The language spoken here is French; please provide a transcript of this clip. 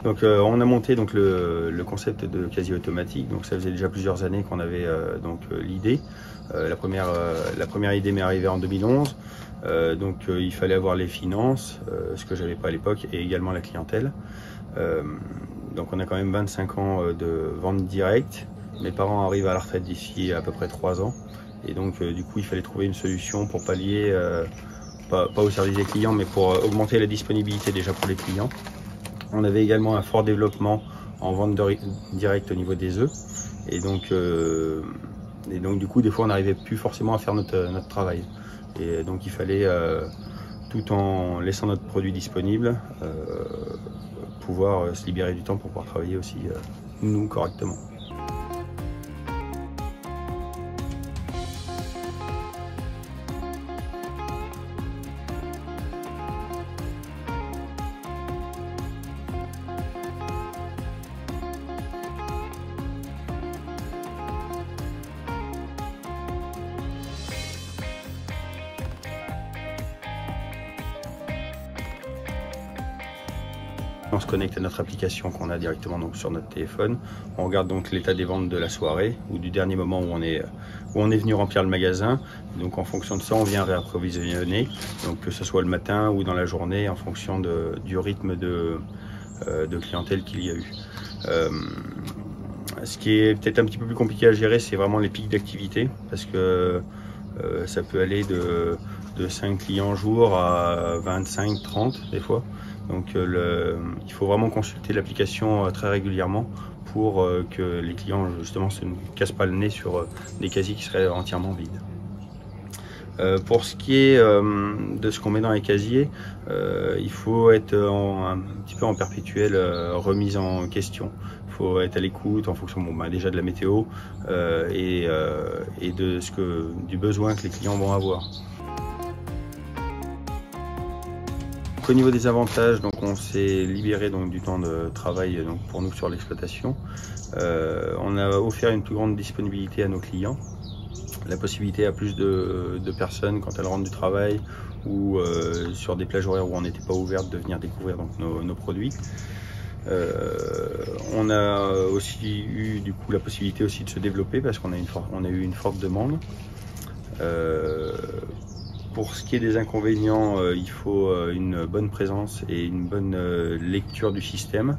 Donc on a monté donc le concept de casier automatique. Donc ça faisait déjà plusieurs années qu'on avait l'idée. La première idée m'est arrivée en 2011. Il fallait avoir les finances, ce que j'avais pas à l'époque, et également la clientèle. Donc on a quand même 25 ans de vente directe. Mes parents arrivent à la retraite d'ici à peu près 3 ans. Et donc du coup il fallait trouver une solution pour pallier, pas au service des clients, mais pour augmenter la disponibilité déjà pour les clients. On avait également un fort développement en vente directe au niveau des œufs. Et donc du coup, des fois, on n'arrivait plus forcément à faire notre travail. Et donc, il fallait, tout en laissant notre produit disponible, pouvoir se libérer du temps pour pouvoir travailler aussi, nous, correctement. On se connecte à notre application qu'on a directement donc sur notre téléphone. On regarde donc l'état des ventes de la soirée ou du dernier moment où on est venu remplir le magasin. Donc en fonction de ça, on vient réapprovisionner, donc que ce soit le matin ou dans la journée, en fonction du rythme de clientèle qu'il y a eu. Ce qui est peut-être un petit peu plus compliqué à gérer, c'est vraiment les pics d'activité, parce que ça peut aller de 5 clients jour à 25, 30 des fois. Donc il faut vraiment consulter l'application très régulièrement pour que les clients justement se ne cassent pas le nez sur des casiers qui seraient entièrement vides. Pour ce qui est de ce qu'on met dans les casiers, il faut être un petit peu en perpétuelle remise en question. Il faut être à l'écoute en fonction déjà de la météo et du besoin que les clients vont avoir. Au niveau des avantages, donc on s'est libéré du temps de travail pour nous sur l'exploitation. On a offert une plus grande disponibilité à nos clients, la possibilité à plus de personnes quand elles rentrent du travail ou sur des plages horaires où on n'était pas ouvert de venir découvrir nos produits. On a aussi eu du coup la possibilité aussi de se développer parce qu'on a eu une forte demande. Pour ce qui est des inconvénients, il faut une bonne présence et une bonne lecture du système.